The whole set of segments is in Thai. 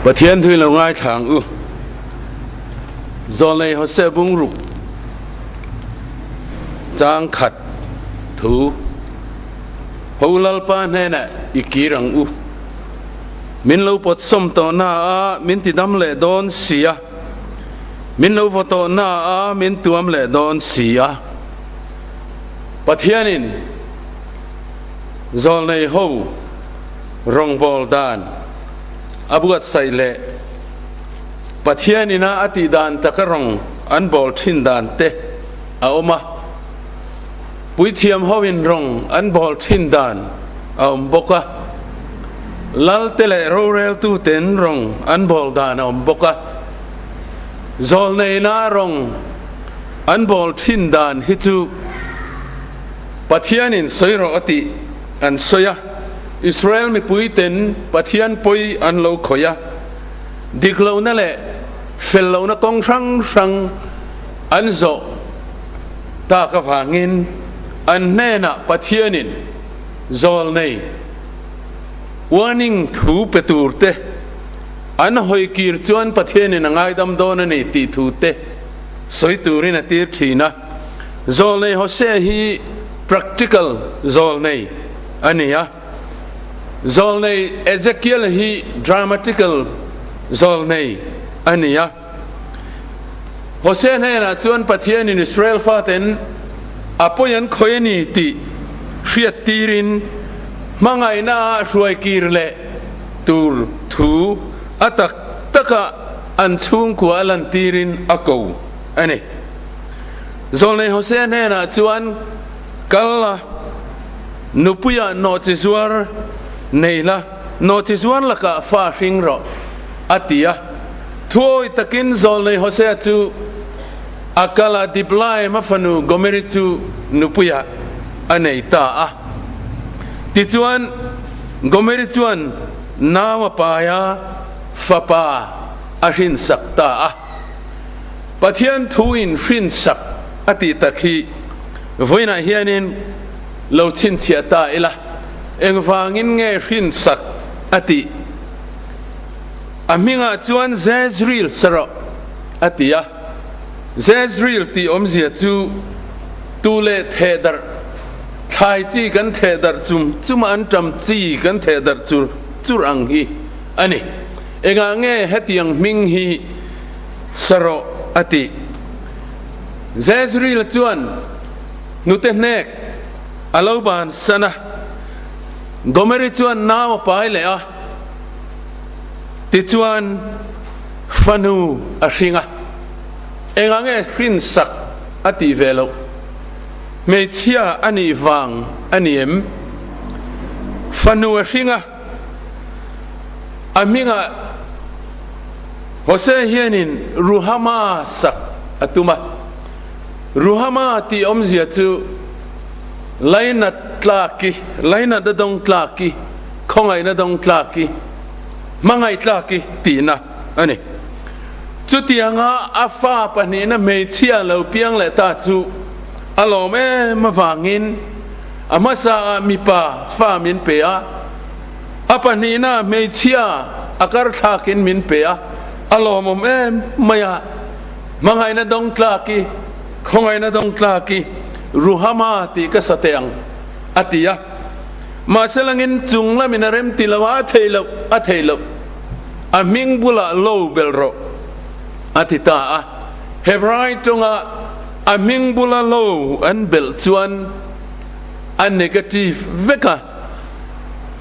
ประเทศที่เราง่ายทางจอเลยเขาเสบุงรุกจางขัดถูหูลัลปานแน่อีกีรังมินเราปดสมต่อหน้ามินติดำเล่โดนเสียมินเราปดต่อหน้ามินตัวมเล่โดนเสียประเทศนี้จอเลยหูรองบอลดานอาบุกัดใส่เล่ประเทศนี้นะอติดานตะกรองอันบอลทิ้นดานเตะเอามาปุยเทียมเขาวินรองอันบอลทิ้นดานเอาบกะลัลเตเลโรเรลตูเต็นรองอันบอลดานเอาบกะจอลในนารองอันบอลทิ้นดานฮิจูประเทศนี้สวยรอติอันสวยอิสราเอลมีปุยเต็นประเทศปุยอันโลขอยดิกเรานั่นแหละเฟลเรานะกองช่างอันโซตากระฝางินอันแน่นะประเทศนี้จอลในวันนิ่งถูเปตูร์เตอันหอยกีร์จวนประเทศนี้ง่ายดำโดนนี่ตีถูเตสวยตูรินตีร์ชีนะจอลในเขาเสียฮี practical จอลในอันนี้อะจอลในเอเซเคียลฮี dramatical จอลในอันนี้อะโฮเซนเฮนะจวนประเทศอิสราเอลฟาเตนอพยันคอยนี่ติเชียตีรินมังไงน่าช่วยกีร์เล่ตูร์ทูอัตตะกะอันชุงกัวลันตีรินอกูอันนี้จอลในโฮเซนเฮนะจวนกัลละนุปยาโนติสวาร์นี่ละโนติสวาร์ละกะฟาชิงรออัติยะทั่วตะกินจอลในโฮเซจูอากาลาดิบไลมาฟันูกอเมริจูนุปยาอันไหนตาติจวนกอเมริจวนนาวปายาฟาปาอาชินสักตาประเทศทูอินชินสักอติตะคีวันนั้นเฮียนินเราชินเชียตาอิละเอ็งฟังอินเงชินสักอติอามิงาจวนเซซริลสระอติยะเซซริลที่อมเสียจูตูเลเทดร์ชายจีกันเทดร์จุมอันจำจีกันเทดร์จูรังฮีอันนี้เองเงเฮติยังมิงฮีสระอติเซซริลจวนนุเตเนกอาลาบานสนะกอเมริจวนนาวไปเลยติจวนฟันูอาชิงะเองเงขึ้นสักอติเวลเมเชียอันนี้วังอันนี้ฟันูอาชิงะอามิงะโฮเซเฮียนินรูฮามาสักอตุมารูฮามาที่อมเสียจูไลนัดตลากีไลนัดดงตลากีคงไงนัดดงตลากีมังไงตลากีตีนะอันนี้จุดที่ยังอาฟ้าปนีนะเมเชียเราเพียงและตาจูอารมณ์มาฟังอินอามาซามีป่าฟ้ามินเปียอาปนีนะเมเชียอาการทักินมินเปียอารมณ์ไม่อะมังไงนัดดงตลากีคงไงนัดดงตลากีรูฮามาติกษัตริย์อติยะมาเสลังอินจุงละมินาเรมติลาวะเทลอามิงบุลาโลเบลโรอติตาเฮบรายตรงอามิงบุลาโลอันเบลจวนอันเนกาทีฟเวกะ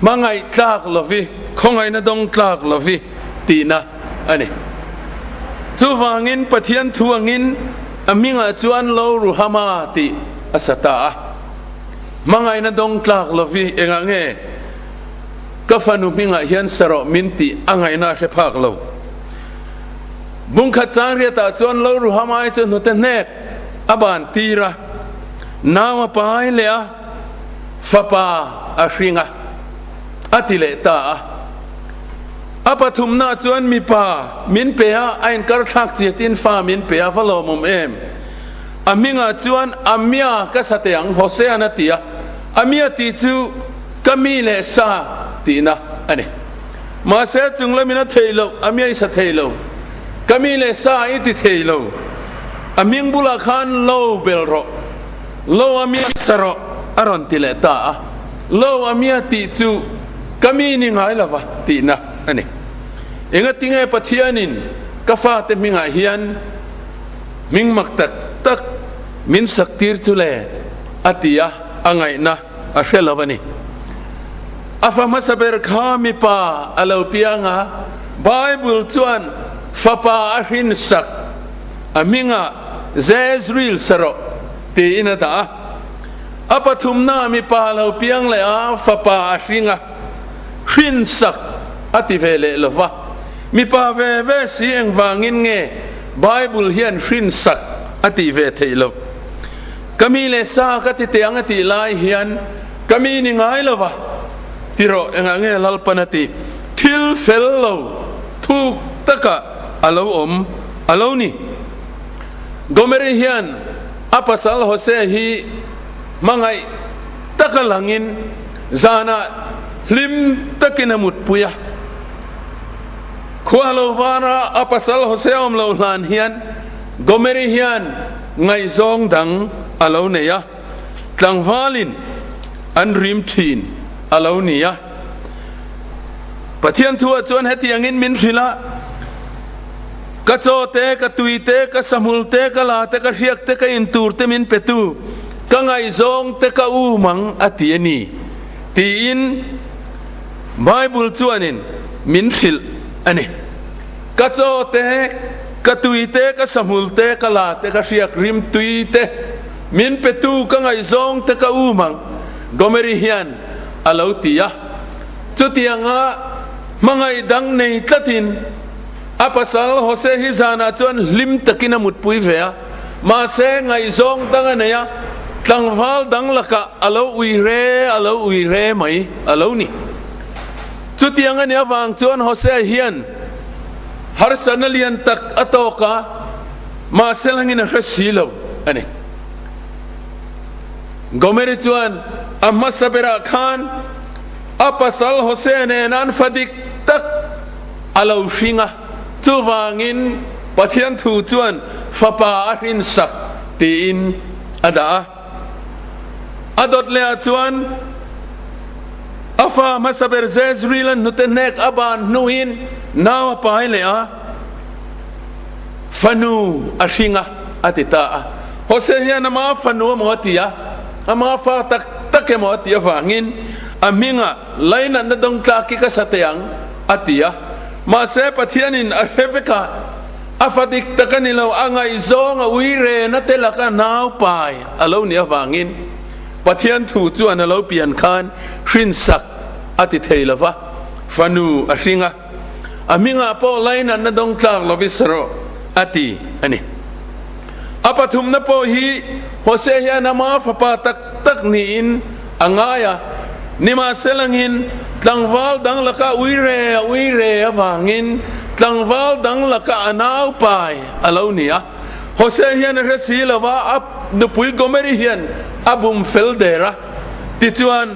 มังไงตากลฟีคงไงนัดดงตากลฟีตีนะอันนี้จูฟังอินปะเทียนทวงอินอามิงจวนโลรูฮามาติอาสตามังไงนัดดงตากลฟีเองเงก็ฟันุมิงเฮียนสระมินติอังไงน่าเชพากโลบุงขัดจางเรียตาจวนโลรูฮามาจนหุตเนกอบานตีระนาวปายเลยฟาปาอาชิงะอติเลตาอปทุมนาจวนมีป่ามินเปียไอ้กระทักเจตินฟ้ามินเปียฟลอมุมอามิงจวนอามียกษัตริย์โฮเซอานาติยาอามียติจูก็มีเลสาตีนะอันนี้ มาเสจุงละมินะเทโลอามีไอสะเทโลกามีเลสาอิติเทโลอามิงบุลาคานโลเบลโรโลอามีสระอารอนติเลตาโลอามีติจูกามีนิงไงละวะตีนะอันนี้เองติงไอปะเทียนินกาฟาเตมิงไอเฮียนมิงมักตักมินสักตีร์จุเลอติยะอังไงนะอาเชลวันนี้อาฟามาสเบรข้ามิปาอาลาพิยังะไบเบิลจวนฟาปาอาหินสักอามิงะเซซริลสระตีอินะตาอาปทุมนามิปาอาลาพิยังเลยฟาปาอาหิงะหินสักอติเวเลลวะมิปาเวสีเองวางินเงไบเบิลเฮียนหินสักอติเวเทโลกามีเลสากติเตียงติลายเฮียนกามีนิงไงละวะที่เราเองเงี้ยลัลปนัติทิลเฟลโลทุกตะกะอาลาวอาลาวนี่กอเมริเฮียนอาปัสลโฮเซฮีมังไงตะกะหลังอินจานะลิมตะกินมุดปุยะขวาลาวานะอาปัสลโฮเซอมลาวลานเฮียนกอเมริเฮียนไงซองดังอาลาวเนียตังวาลินอันริมทีนอาลาวเนียปะเทียนทัวจวนให้ที่ยังอินมินฟิละกะโจเตกะตุยเตกะสมุลเตกะลาเตกะเรียกเตกะอินตูร์เตมินเปตูกะไงซองเตกะอูมังอติยนีตีอินไบเบิลจวนินมินฟิลอันนี้กะโจเตกะตุยเตกะสมุลเตกะลาเตกะเรียกริมตุยเตมินเปตูกะไงซองเตกะอูมังกอเมริเฮียนอาลาวติยะจุดยังมังไงดังในตัดินอาปัสลโฮเซฮิซานาจวนลิมตะกินมุดปุยเวียมาเซงไงซองดังเนี่ยตังฟัลดังละกะอาลาวอุยเรไหมอาลาวนี่จุดยังเนี่ยฟังจวนโฮเซเฮียนฮาร์สันเลียนตักอโตกะมาเซลังอินรัสซีลอันนี้กอเมริจวนอามาสเบราคานอาปัสลโฮเซเนนันฟดิกตักอาลาวฟิงะจูวางินปะเทียนทูจวนฟาปาอารินสักตีอินอดาอดอดเลอาจวนอาฟามาสเบรเซซริลันนุเตเนกอาบานนูอินนาวปายเลอาฟานูอาริงะอติตาโฮเซเฮียนมาฟานูมอติยาอามาฟาตักมอติยาฟางินอามิงะไลนันดงตากิกสัตยังอติยามาเสปะเทียนินอาเรเวกาอาฟดิกตะกันนี่เราอ่างไอซองอวิเรนัตละกันนาวไปอาลาวเนี่ยฟังอินปะเทียนถูจวนอาลาวเปลี่ยนคานชินสักอติเทลวะฟานูอาริงะอามิงะพอไลนันดงตาลวิสโรอติอันนี้อาปทุมนโปฮีโฮเซฮียนามาฟปาตักนี่อินอ่างายะนิมาเซลังอินตังวาลดังละกะวิเรฟังอินตังวาลดังละกะอนาวไปอาลาวเนียโฮเซฮียนเรซีลวะอับดุปุยกอเมริเฮียนอับุมเฟลเดระติจวน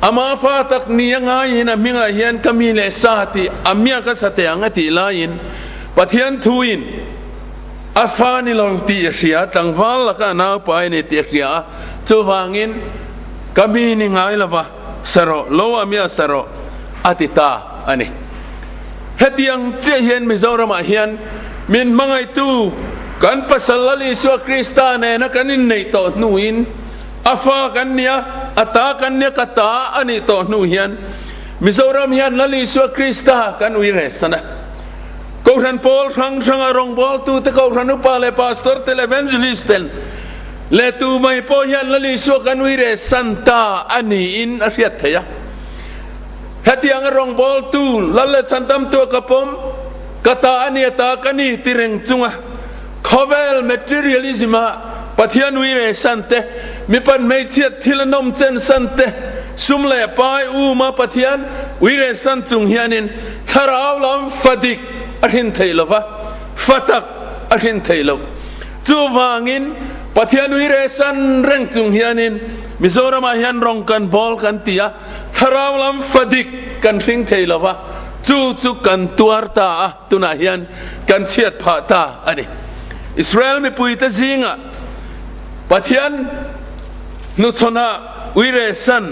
อามาฟาตักนี่ยังไงนะมิงะเฮียนกามีเลสาติอามียกษัตริย์ยังติลายินปะเทียนทูอินอาฟานิลาวติเสียตังวาลละกะอนาวไปในติเสียจูฟังอินกามีนิงไงละวะสระโลอามีสระอติตาอันนี้เฮติยังเจียเฮียนมิโซรามาเฮียนมินมังไอตูกันปัสลลิสวคริสตาเนนักันนินในโตนูอินอาฟากันเนียอัตากันเนียกตาอันนี้โตนูเฮียนมิโซรามเฮียนลลิสวคริสตากันวิเรสนะกูรันพอลรังรองบอลตูตะกูรันุปาเลปาสตอร์เตเลเวนจูลิสเตนเลตูไม่พอยันละลิสวกันวิเรสันตาอันนี้อินอาเรียตเฮียเหตุยังรองบอลตูละเลสันตัมตัวกระพมกตาอันนี้ตากันนี่ติเรงจุงะคอเวลเมทริอลิซิมาปะเทียนวิเรสันเตมีปันไม่เชียดทิลนมเจนสันเตซุมเล่ปายอูมาปะเทียนวิเรสันจุงเฮียนินทาราวลำฟดิกอาหินเทลวะฟัตักอาหินเทลวจูวางินป ปะเทียนวิเรสันเร่งจุงเฮียนินมิโซรามาเฮียนรองกันบอลกันตียทาราวลำฟดิกกันริงเทลวะจู่กันตัวตาตุนาเฮียนกันเชียดผาตาอันนี้อิสราเอลไม่ปุยตะซิงะปะเทียนนุชนะวิเรสัน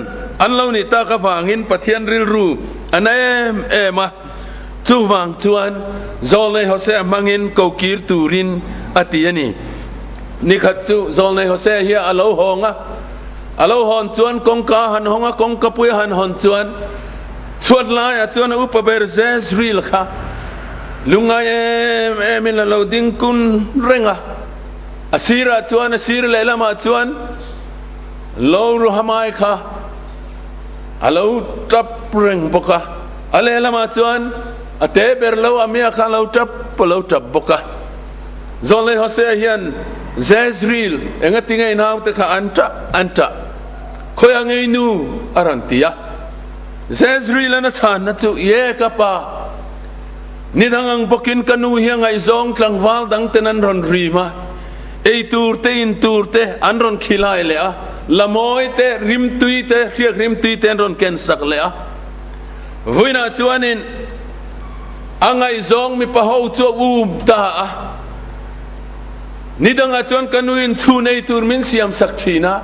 อันเหล่านี้ตากระฟังอินปะเทียนริลรูอันเอมาจู่วังจวนโจเลฮอเซมังอินโกกิรตูรินอติยานีนี่ขัดจู่โจเลฮอเซเฮียอโลฮองะอโลฮอนจวนกงกาหันฮองะกงกะปุยหันฮอนจวนชวนลายจวนอุปเบรเซสรีลค่ะลุงไงมิลลาดิงกุนเร่งะอาศิระจวนอาศิระเลลามาจวนลาวรุฮามายค่ะอาลาวจับเร่งบกะอาเลลามาจวนอาเตเบรลาวอามียค่ะลาวจับบกะโจเลฮอเซเฮียนเซสรีลเอ็งติงไงนาวตะค่ะอันตะคอยไงนูอารันติยาเซสรีลนะชานนะจู่เยกะปานี่ทั้งอังปกินกันนูเฮียงไงซองกลางวาลดังเตนันรอนรีมาไอตูร์เตอินตูร์เตอันรอนขิลายเลยอะละมอยเตริมตุยเตเรียกริมตุยเตอันรอนเกนสักเลยอะวินาจวนินอังไงซองมีปะฮาวจัวอูบตาอะนี่ดังอาจวนกันนูอินชูในตูร์มินเสียมสักทีนะ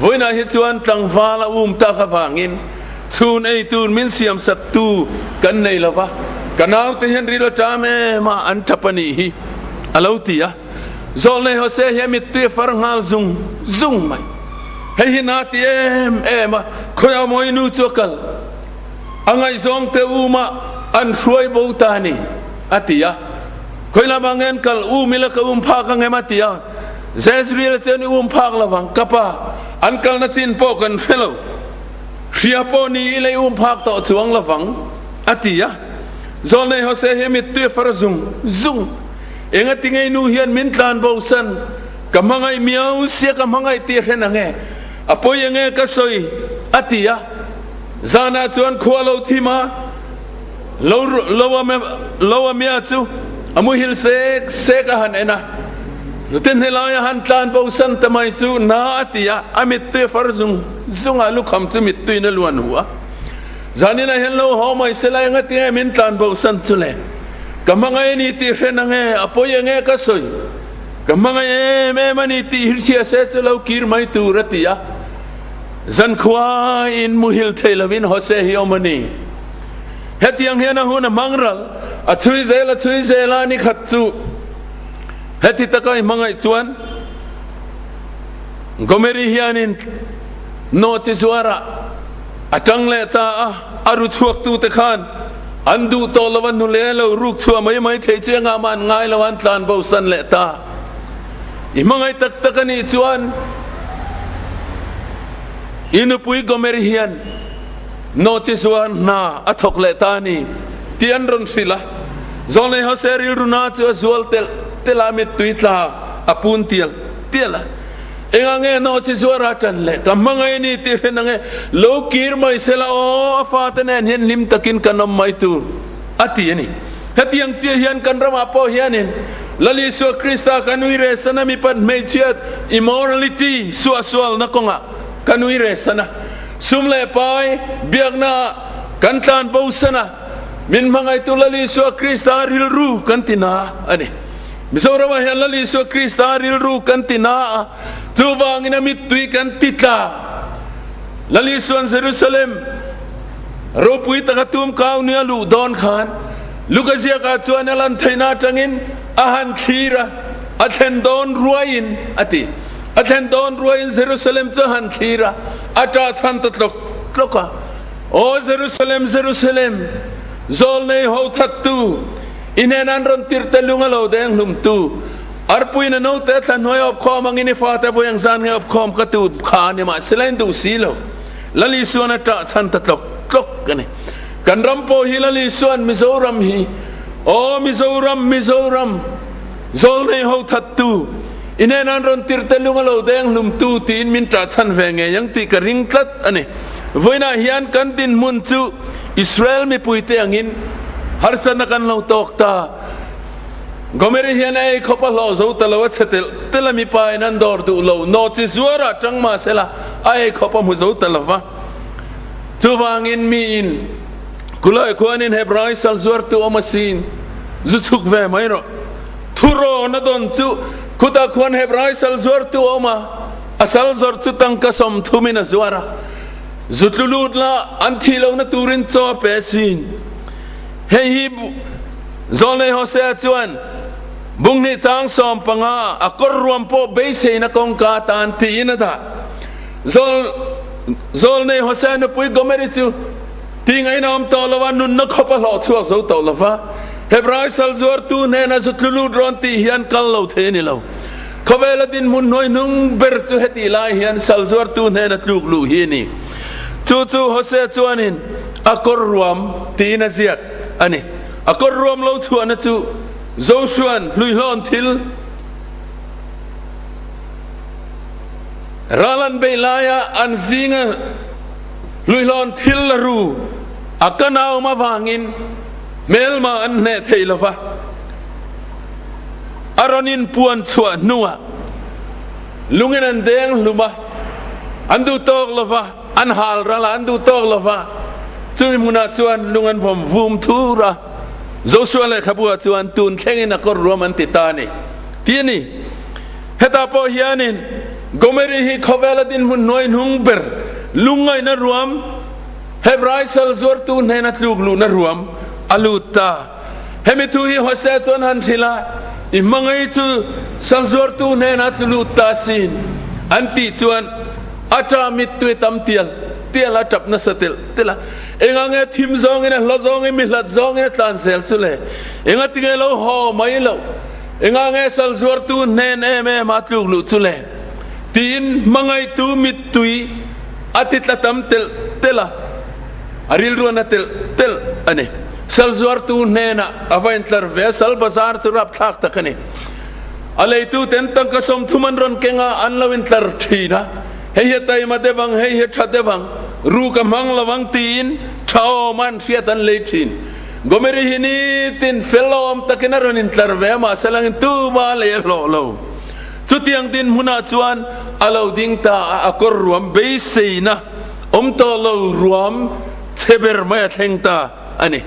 วินาฮิจวนกลางวาลอูมตากระฟังอินชูในตูร์มินเสียมสักตูกันในละวะกันเอาที่เห็นรีโรจามมาอันทัปนีฮีอาลาวตียะโจเลฮอเซเฮมิตตุยฟาร์งาลซุงไหมให้หินาตีมาคอยเอามวยนูจวกลอังไงซองเตอูมาอันช่วยบูตานีอติยะคอยละบางเงินกัลอูมิละกพากังเงมาติยะเซสรีละเตนีพากละวังกับปะอันกัลนัดสินโปกันเฟลเชียโปนีเลยพากต่อจวงละวังอติยะโจเลฮอเซเฮมิตตุยฟาร์ซุงเอ็งติงไงนูเฮียนมินตานบูสันกำมังไงเมียวเสียกำมังไงตีเรนังเงอพอยงเงก็สวยอติยะจานาจวนขวาลาวที่มาลาวเมียจูอามุฮิลเซกหันเอนะนุตินเฮลายหันตานบูสันทำไมจูนาอติยะอามิตตุยฟาร์ซุงอาลุคำจูมิตตุยนลวนหัวจานินะเฮลโลฮอมาอิสลายงติงไงมินตานบูสันจุเลกำมังไงนี่ตีเรนังเงอพอยงเงก็สวยกำมังไงมันนี่ตีฮิร์เชียเซจุลาวคีร์ไม่ตูรติยะจันควายอินมุฮิลเทลวินฮอเซฮิอมันนี่เฮติยังเฮนะฮูนะมังรัลช่วยเซลานี่ขัดจูเฮติตะกายมังไงจวนก็เมริฮิอานินโนติสวาระจังเลตาอารุชวกตูตะขานอันดูโตละวันนุเลลรูกชัวไม่เทเจงามันง่ายละวันตานเบาสันเลตาอิมังไงตะกันนี่จวนอินุปุยก็เมริฮิอันโนติสวานนาอัทกเลตานีที่อันรอนสิละโจเลฮอเซริลรุนาจัวจวลเตลามิตุยตาอปุนเตียละเองเงโนติสวารัตันเลกำมังไงนี่ตีเรนังเงโลกีร์ไม่เสละโอฟาตเนนเห็นลิมตะกินกันนมไม่ตูอติยันนี่ฮัตยังเจียฮินกันรำอาโปฮิยันินลลิสวคริสต์กันวิเรสนะมีปันไม่เชียดอิมอรัลิตี้สวลนักงะกันวิเรสนะสุมเลปายเบียกนากันตานบูสนะมินมังไอตุลลิสวคริสต์อาริลรูกันตินาอันนี้มิสาวรมาเฮลลิสวคริสต์อาริลรูกันตินาจูวางินามิตุยกันติตาลลิสวนเยรูซาเล็มรูปุยตะกตุมข้าวเนื้อลูดอนขานลูกเสียกาจวนนันทินาจังินอาหารขีระอัตเทนดอนรวยน์อติอัตเทนดอนรวยน์เยรูซาเล็มจะหันขีระอาจารย์ทันตะตกโอ้เยรูซาเล็มโจลเนยหัวทัดตูอินเอนันรอนติร์เตลุงเราเดงลุมตูอาร์ปุยนโนเตตันหอยอบคอมังอินิฟาเตปุยังซานเงอบคอมกตูดขาเนี่ยมาเสลนตูสีโลลลิสวนอาจารย์ทันตะตกกันนี่กันรำโพฮิลลิสวนมิโซรัมฮีโอ้มิโซรัมโจลเนยหัวทัดตูอินเอนันรอนติร์เตลุงเราเดงลุมตูตีนมินตราชันเวงเงยังตีกระริงกลัดอันนี้วันนั้นฮิอันกันตินมุนจูอิสราเอลมีปุยเตยังอินฮาร์สันนักันเราตอกตา gomeri hian ai khopa lo zo talo chetel telami pai nan dor du lo no chi zuara tangma sela ai khopa mu zo talava chuwangin mi in kulai khuanin hebrai sal zuar tu omasin zuchuk ve mairo thuro na don chu khuta khwan hebrai sal zuar tu oma asal zor chu tangka som thumina zuara zutlulut la anthilo na turin cho pesin hei hi zole hosea chuan bung ni chang som panga akor ruam po beise na kong ka tan ti na da zol ne hosea na pui gomeri chu tingai nam to lawan nun na khopa lo chu zo to lawa hebrai sal zuar tu ne na zutlulut ron ti hian kal lo the ni lo khawela din mun noi nung ber chu heti lai hian sal zuar tu ne na tluk lu hi ni chu hosea chuanin akor ruam ti na ziak ani akor ruam lo chuan na chu zo chuan lui lon thil ralan beilaya an zinga lui lon thil la ru akanaw ma wangin melma an ne theilawa aronin puan chua nuwa lungin an deng luma andu tok lova an hal rala andu tok lova chui muna chuan lungan vom vum thura Joshua le khabua chuan tun thlengin akor ruam titani tiani heta po hianin gomeri hi khawela din mun noi nung ber lungai na ruam hebrai sal zuar tu nena tluk lu na ruam aluta hemi tu hi hosea chuan han thila i mangai chu sal zuar tu nena tluta sin anti chuan atra mit tu tam tial tiala tap na satil tila enga nge thim zong ina lo zong mi lat zong ina tlan sel chule enga tinge lo ho mai lo enga nge sal zuar tu nen em matluk lu chule tin mangai tu mit tui atit latam tel tela aril ruana tel ane sal zuar tu nena avaintlar ve sal bazar tu rap thak takani alei tu ten tang ka som thuman ron kenga anlawin tlar thina hei tai ma devang hei thadevang ru ka mang lawang tin thao man fiatan leitin gomeri hini tin felom takina ron intlar ve ma salang tu ba le lo chutiang tin muna chuan alo ding ta akor ruam beiseina to lo ruam cheber ma thlengta ani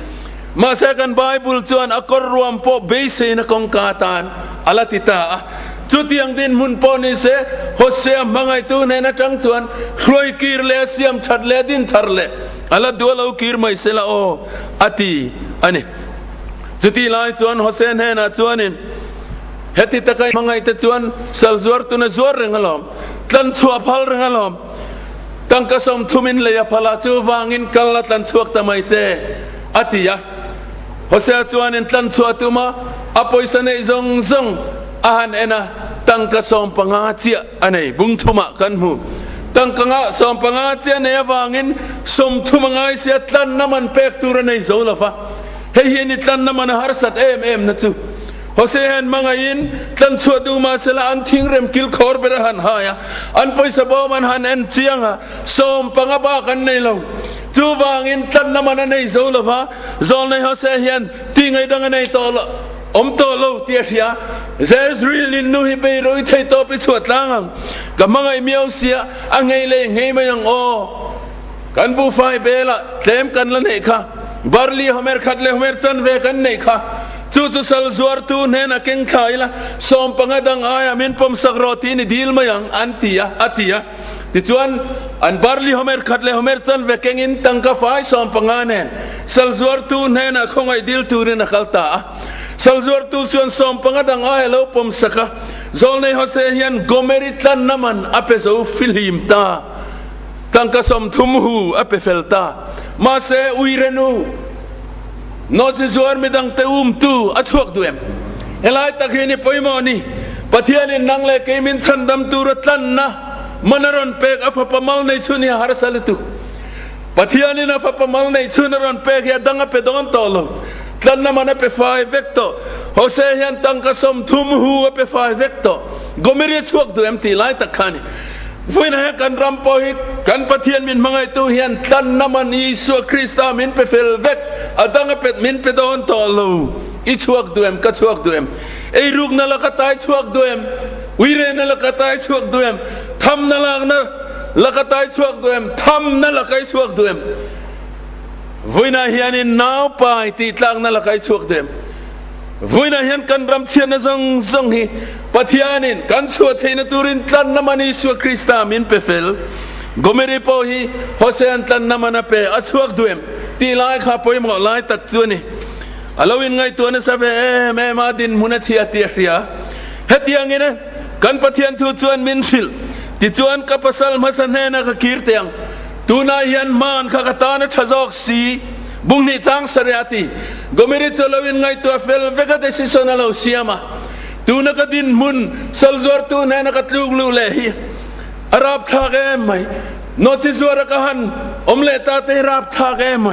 ma second bible chuan akor ruam po beiseina kong katan alatita chutiang din mun po ni se hosea mangai tu ne na tang chuan khloi kir le siam that le din thar le ala dualo kir mai sela o ati ani chuti lai chuan hosea ne na chuanin heti takai mangai te chuan sal zuar tu na zuar rengalom tlan chua phal rengalom tang ka som thumin le ya phala chu wangin kal tlan chuak tamai che atia hosea chuanin tlan chua tu ma apoisa nei zong ahan ena tangka som pangachia anei bung thuma kan mu tangka nga som pangachia ne wangin som thuma ngai sia tlan naman pek tur nei zolafa hei hian tlan naman harsat em na chu hosehan mangain tlan chuatu ma sela an thingrem kil khor berahan haya an poisa bo man han en chianga som pangaba kan nei lo chu wangin tlan naman nei zolafa zol nei hosehan tingai dang nei tolo to lo tia there's really no hi be roi thai to pi chuat lang ka mangai miau sia angai le ngei mayang o kan bu fai bela tlem kan la nei kha barli homer khatle homer chan ve kan nei kha chu sal zuar tu ne na keng khaila som pangadang aya min pom sagroti ni dil mayang antia atia ti chuan an barli homer khatle homer chan ve kengin tangka fai som panganen sal zuar tu ne na khongai dil turin na khalta sal zuar tu chuan som pangadang aya lo pom saka zol nei hose hian gomeri tlan naman ape zo filhim ta tangka som thumhu ape felta ma se uirenu no je zuar midang te tu achuak duem elai takhini poimoni pathiani nangle kemin chandam tur tlan na manaron pek afa pamal nei chuni har salitu pathiani na fa pamal nei chunaron pek ya danga pe don tolo tlan na mana pe fai vecto hose hian tangka som thumhu ape fai vecto gomeri chuak duem ti lai takhani Fuina kan rampohi kan pathian min mangai tu hian tlan naman Yesu Krista min pe fel vek adanga pet min pe don tolo i chuak duem ka chuak duem ไอ้รูกนั่นละก็ตายช่วงด้วยวิเรนั่นละก็ตายช่วงด้วยทำนั่นละก็ตายช่วงด้วยทำนั่นละก็ช่วงด้วยวินาทีนี้น้าวไปตีตางนั่นละก็ช่วงด้วยวินาทีกันรำเชียนซงฮีปะเทียนินกันสวดให้นตุรินตันนามันอิสุคริสต์มินเปเฟลกเมริโปฮีโฮเซนตันนามันเปอช่วงด้วยตีลายข้าพอยมอลายตัดจวนี่อลาวินไงตัวนั้นสับแม่มาดินมุนเทียเตียเรียเฮตียงงี้นะกันปะเทียนทุจวนมินฟิลติจวนกับภาษามาสันเฮนักกีร์เตียงตูนายยันมานข้ากตานทะจอกสีบุงนิจังสระยาติกเมริโตลาวินไงตัวเฟลเวกเดซิสนาลาอุเซียมาตูนักดินมุนสัลจวร์ตูนายนักลูกลูเลฮีอารับทาเกมไหมโนติจวร์กหันอมเลตาเตรับทาเกมไหม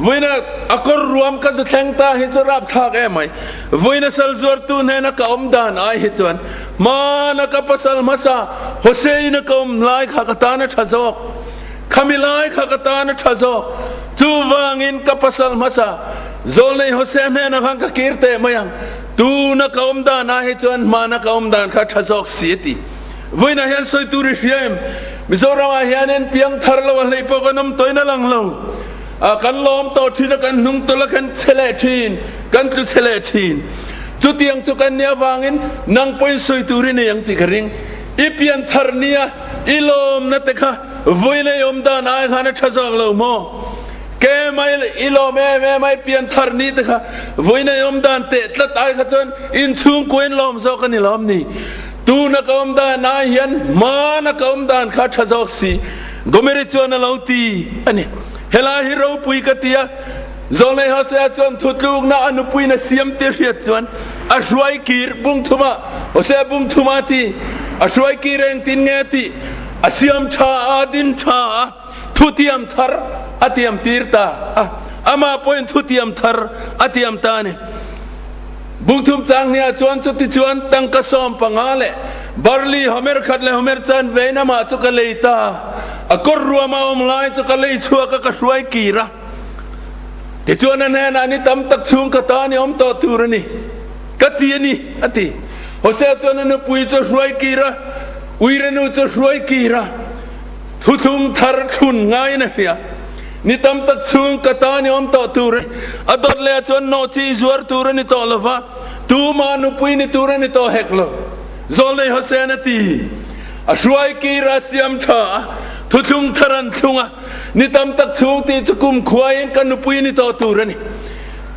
วินาอักรรวมกันจะแข่งตาหิจรับทาเกมไหมวินาสัลจวร์ตูนายนักอมดานไอหิจวนมานักปัสลมาซาฮุเซย์นักอมไลข้ากตานทะจอกขมิไลข้ากตานทะจอกจูวางอินกับปัสลมาซาโซเลฮุเซย์นักฮังกกีร์เตมายังตูนักอมดานไอหิจวนมานักอมดานข้าทะจอกเสียติวินาทีสุดตุริเฮียมมิโซรามาเฮียนเพียงทาร์ลวันเลยพวกน้ำตัวนั่งลงกันล้อมตัวที่นักนุ่งตัวละกันเฉลทินกันตุเฉลทินจุดยังจุกันเนียวางอินนังปอยสุดตุริเนียงติกริงอีเพียงทาร์เนียอิลอมนัตค่ะวินาทีอมดานไอขันทะจอกลงโมแกไม่อิลอมไม่เพียงทาร์นีตค่ะวินาทีอมดานเตะตัดไอขัดจนอินชุงกวนล้อมโซกันอิลอมนี่ตูนักอมดานายยันมานักอมดานข้าทะจอกสีกเมริจวนลาวตีอันนี้เฮลาฮิโรปุยกติยาจงเลยฮะเสียจวนทุตลูกน่าอนุปุยน่ะเสียมเตียจวนอาช่วยกีร์บุ้งทุมาโอเสียบุ้งทุมาตีอาช่วยกีร์เองตินเงตีอาเสียมชาอาดินชาทุติยมทาร์อาติยมตีร์ตาอามาปอยทุติยมทาร์อาติยมตาเนี่ยบุกทุมจังเนี่ยจวนสุดที่จวนตั้งกระสอบปังอาเลบาร์ลีฮามิร์ขัดเลฮามิร์จันเวน่ามาจุกเลตาอักรัวมาอมลายจุกเลชัวก็ช่วยกีระที่จวนนั้นนันนี่ตั้มตักชุงกตานี่อมต่อตูรนี่กตีนี่อติโอเสียจวนนั้นปุยจะช่วยกีระอุยเรนูจะช่วยกีระทุทุงทาร์ชุนง่ายนะเฮียนี่ตั้มตักชุงกตานี่อมต่อตูรอัดเลยจวนโนทีจวร์ตูรนี่ต่อละฟ้าตูมานุปุยนี่ตูรนี่ต่อเฮกโลโซเลฮเซนตีอช่วยกีราเสียมชาทุทุงทารันชุงะนี่ตั้มตักชุงที่จะกุมควายกันนุปุยนี่ต่อตูรนี่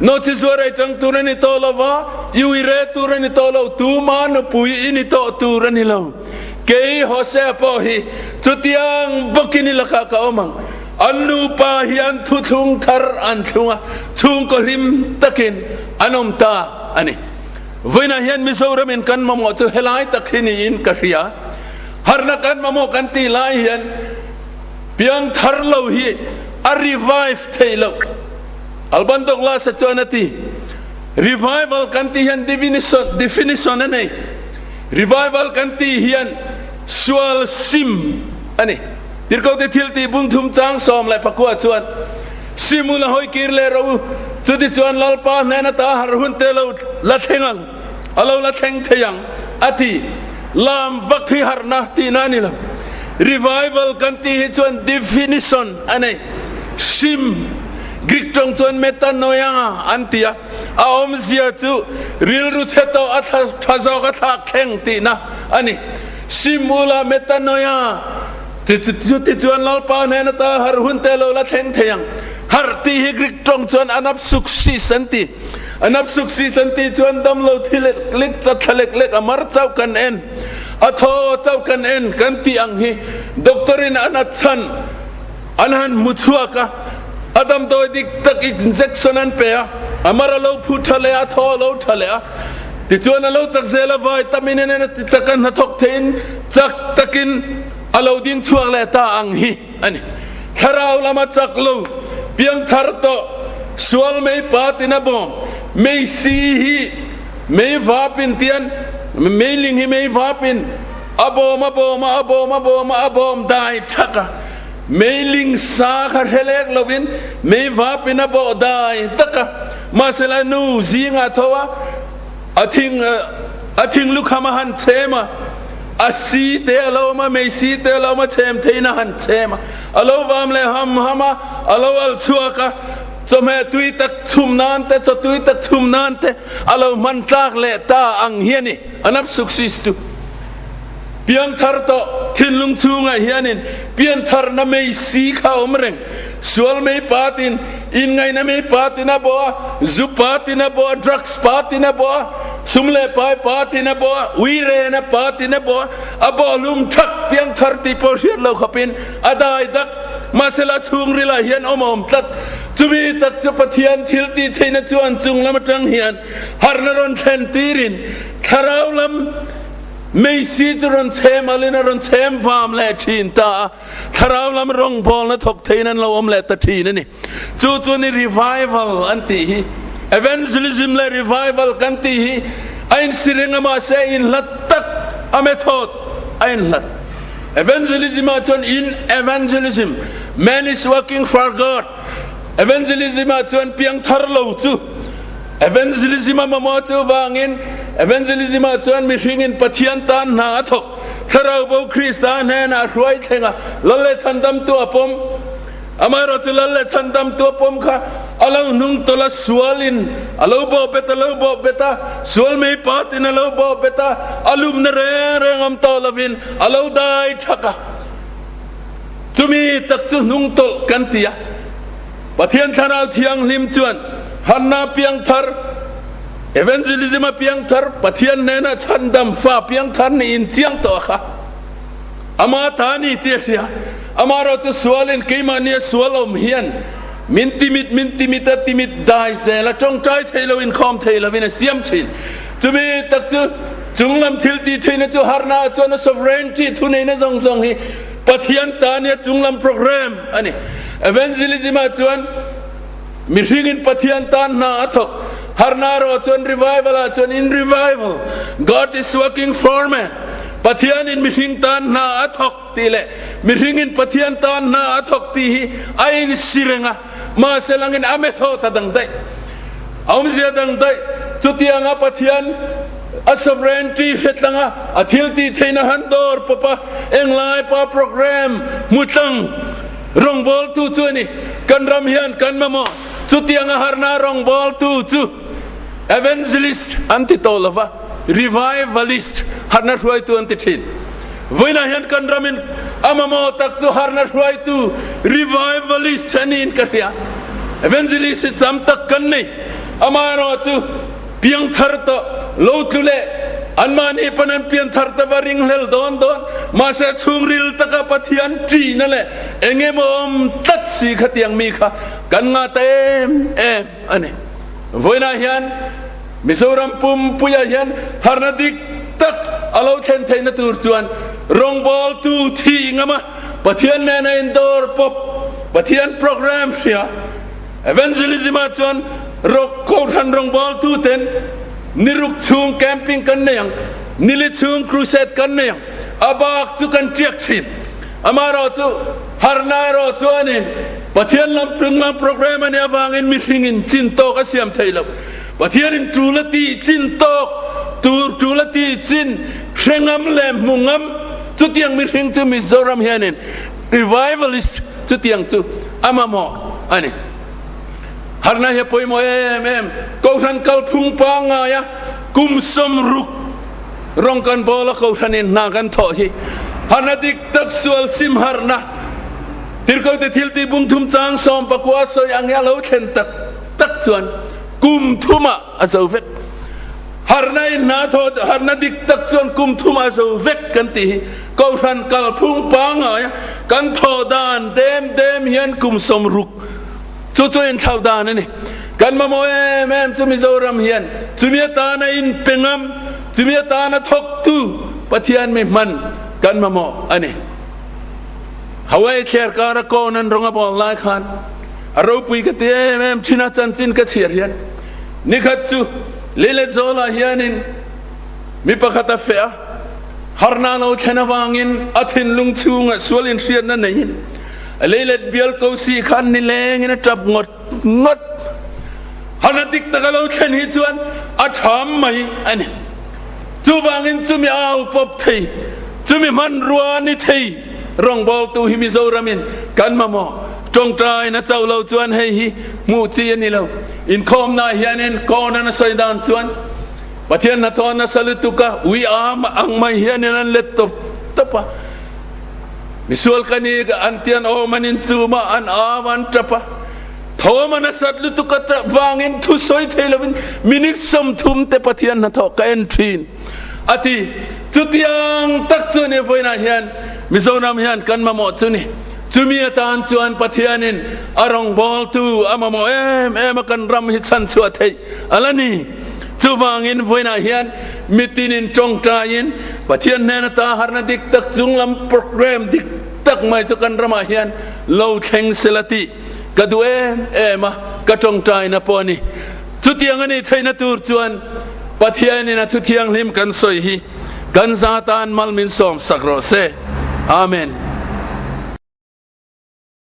โนทีจวร์ไอจังตูรนี่ต่อละฟ้ายูอิเรตูรนี่ต่อละตูมานุปุยนี่ต่อตูรนี่ละเกย์ฮเซปอฮีจุดยังบุกินี่ละกากาอมังอันนูปาฮิอันทุทุงทาร์อันชุงะชุงก็ริมตะกินอันอมตาอันนี้วินาทีมิโซรามินกันมาหมดจะเฮลัยตะคินีอินกะเรียฮาร์นักกันมาหมดกันตีลายเห็นเพียงทาร์เลวฮีอารีไวฟ์เทเลวอัลบันตกลาสจวนตีรีไวฟ์กันตีเห็นdefinitionนั่นเองรีไวฟ์กันตีเห็นสวลซิมอันนี้ที่เขาได้ทิลตีบุ้งทุ่มจังสอมเลยพักว่าจวนซิมุลาหอยกีร์เลเราจุดที่จวนลลปาเนนตาหารุนเตลละเทงังเราละเทงเทียงอธิลามวักที่หาร์นาตีนานี่ละ revival กันที่จวน definition อันนี้ซิมกรีกตรงจวนเมตาโนยังอันที่อาอมเสียจูริลรุเทโตอัฐทัศกทักเข่งตีนะอันนี้ซิมุลาเมตาโนยังจุดที่จวนลลปาเนนตาหารุนเตลละเทงเทียงฮาร์ตีฮิกริกตรงจวนอนับสุขสีสันติอนับสุขสีสันติจวนดำโลที่เล็กจัดเล็กอมารเจ้ากันเอ็นอัทโอเจ้ากันเอ็นกันที่อังฮีด็อกเตอรินอนัดสันอันหันมุชัวกะอดัมโดยดิกตักอินเซกชันนันเปียอมารโลพูทะเลอัทโอโลทะเลที่จวนโลจักเซลวายตามินเนนติจักันหัทกเทนจักตักินอโลดิงชัวเลตาอังฮีอันนี้ทาราวลามาจักโลเพียงทาร์โตสวลไม่ปาตินาบงไม่ซีฮีไม่วาปินเตียนไม่ลิงฮีไม่วาปินอบอมได้ชักไม่ลิงสาขเฮเล็กลวินไม่วาปินอบอได้ตักมาเสลานูซิงาทว่าอธิง อาทิงลูกขมาหันเชมาอาซีเตอโลมาไม่ซีเตอโลมาเชมเทนะหันเชมาอโลวามเลหามหามาอโลอัลชัวกะจะแม่ตุยตักชุมนานเตจะตุยตักชุมนานเตอโลมันจากเลตาอังเฮียนี่อันนับสุขสิสตุเพียงทาร์โตทินลุงชูงไงเฮียนินเพียงทาร์น่ะไม่สีข้าวมเรงสวลไม่ปาตินอินไงน่ะไม่ปาตินะบัวจูปาตินะบัวดรักส์ปาตินะบัวสุมเลปายปาตินะบัววีเรนะปาตินะบัวอบอลุงทักเพียงทาร์ติโปรเชียร์เราขับเป็นอดายดักมาเสลาชุงริลาเฮียนอมอมตัดจุบีตักจะปะเทียนทิลตีเทนจวนจุงละมาจังเฮียนฮาร์นรอนเทนตีรินทาราวลำไม่ซีจรนเทมอะไรนะรนเทมฟาร์มแลทีนตาทาราวลำรงบอลนะทกเทนันเราอมแลตทีนั่นนี่จู่ๆนี่ revival อันตีฮี evangelism และ revival กันตีฮีไอ้สิ่งที่มาเสียอินลัดตักอเมทอดไอ้ลัด evangelism มาจน in evangelism man is working for God evangelism มาจนเพียงทารโลจูevangelism มาหมดตัววางอิน evangelism มาจนมีสิ่งอินปะเทียนตานหาทกถ้าเราบอกคริสต์แน่น่ารวยเท่งะละเลชันดำตัวผมอามาเราจะละเลชันดำตัวผมค่ะอาเรานุ่งตัวละสวลินอาเราบอกเบต้าเราบอกเบต้าสวลไม่ปาตินอาเราบอกเบต้าอาลุมนเรงอมตอลวินอาเราได้ทักะจุมีตักจุนุ่งตอลกันตียะปะเทียนทาราเทียงลิมจวนฮันนาเพียงทาร์ evangelism เพียงทาร์ปะเทียนเนน่ะชันดำฟ้าเพียงทาร์นี่อินเสียงตัวค่ะอามาตานี่เทียอามาเราจะสวลินกี่มันเนี่ยสวลอมเฮียนมินติมิตติมิตได้เสละจงใจเทลวินคอมเทลวินเสียมชินจะมีตักจุงลำทิลตีเทนจุฮาร์นาจวน sovereignty ทุนในนั้นทรงฮีปะเทียนตาเนี่ยจุงลำโปรแกรมอันนี้ evangelism จวนมีสิ่งอินปะเทียนตานนาทกฮาร์นาโรจวน revival จวน in revival God is working for me ปะเทียนอินมีสิ่งตานนาทกตีเละมีสิ่งอินปะเทียนตานนาทกตีไอ้สิเรงะมาเสลังอินอเมทอตดังได้เอาไม่เสียดังได้จุดยังปะเทียนอัศวินที่เฮ็ดลังอาทิลที่เทนหันดอร์ปะปะเอ็งไลปะโปรแกรมมุตังรองบอลตู้จู่นี่กันรำเฮียนกันมาโมจุดยังหารนารองบอลตู้จู่ evangelist อันติโตลวะ revivalist หารนาช่วยตัวอันติทินวันนั้นเฮียนกันรำอินอามาโมตักจู่หารนาช่วยตัว revivalist ชนินกันเฮีย evangelist จำตักกันนี่อามาโรจู่เพียงทาร์โตโลตุเลอันมานี่ปนันเพียงทาร์ตบาริงเลลดอนมาเสชุงริลตะกะปะเทียนจีนั่นแหละเองมอมตัดสีขเตียงมีค่ะกันงาเต็มอันนี้วันนั้นเฮียนมิโซรัมปุ่มปุยเฮียนฮาร์นาดิกตักอาเราเช่นเทนตูร์จวนรองบอลตูทีงะมาปะเทียนแน่นอินดอร์ป๊อปปะเทียนโปรแกรมเสีย evangelism จวนรกโคทันรองบอลตูเต็นนิรุกชุงแคมปิ้งกันเนี่ยนิลิชุงครูเซตกันเนี่ยอาบักจุกันเจียกชินอามาเราจูฮาร์นาเราจูอันนี้ปะเทียนลำพึงลำโปรแกรมอันนี้วางอินมิสิงินจินโตกเสียมไทยลำปะเทียนจูลตีจินโตกจูลตีจินเชงำเลมมุงำจุดยังมิสิงจูมิโซรัมเฮียนิน revivalist จุดยังจูอามาโมอันนี้ฮาร์นาเฮปอยโมก็ทันกัลพุงปังอ่ะกุมสมรุกรองกันบอลก็ทันอินนากันทอฮีฮาร์นาดิกตักสวลซิมฮาร์นาทิลก็จะทิลตีบุ้งทุ่มจางสอมปะกัวสอยางยาเลวเข็นตักชวนกุมทุ่มอาซาเวกฮาร์นาอินนาทอฮาร์นาดิกตักชวนกุมทุ่มอาซาเวกกันตีก็ทันกัลพุงปังอ่ะกันทอดานเดมเฮียนกุมสมรุกจู่ๆอินเท่าดานนี่กันมาโมจุมิโซรัมเฮียนจุมิตานะอินเปงัมจุมิตานะทกตูปะเทียนไม่มันกันมาโมอันนี้ฮาวายเชียร์การะโกนันรองบอลไลขันเราปุยกติชินาจันจินกัเชียร์เฮียนนี่ขัดจูเลเลโซลาเฮียนินมีปะขัดเฟียฮาร์นาโลเชนวางินอัทินลุงชูงสวลินเชียนนั่นนี่เลยเล็ดเบียลกูสีขันนี่เลงนี่จับงดฮานาดิกตะกะเราเช่นฮิจวนอาชามไหมอันนี้ จูบางอินจูมีเอาปบไทยจูมีมันรัวนิไทยรองบอลตูฮิมิโซรามินกันมาโมจงใจนะเจ้าเราจวนให้ฮิมูจีนี่เราอินคอมนาเฮียนินกอนันสัยดานจวนปะเทียนนัทอนนัสลิตุกะวิอามอังไม่เฮียนินันเล็ดตบตบปะมิสวลกันีกะอันเทียนโอมันอินจูมาอันอามันตบปะทอมันนัสลิตุกะตะวางอินทุสอยเทลวินมินิสมทุมเตปะเทียนนัทอกะเอนทรีนอธิจุดยังตักจุนี่ไฟนาเฮียนมิโซนามเฮียนกันมาหมดจุนี่จุมีตานจวนปะเทียนินอารองบอลตูอามาโมเอ็มกันรำฮิชันสวดเฮอะไรนี่จูวางอินไฟนาเฮียนมิตินินจงใจอินปะเทียนเนนตาหารนดิกตักจุงลำโปรแกรมดิกตักไม่จุกันรำเฮียนโลเทงเซลติกระดูมากระจงใจนะปอนี่จุดยังอันนี้ไทยนัตูรจวนปะเทียนินทุเทียงลิมกันสอยฮีกันซาตานมัลมินสอมสักโรเซอาเมน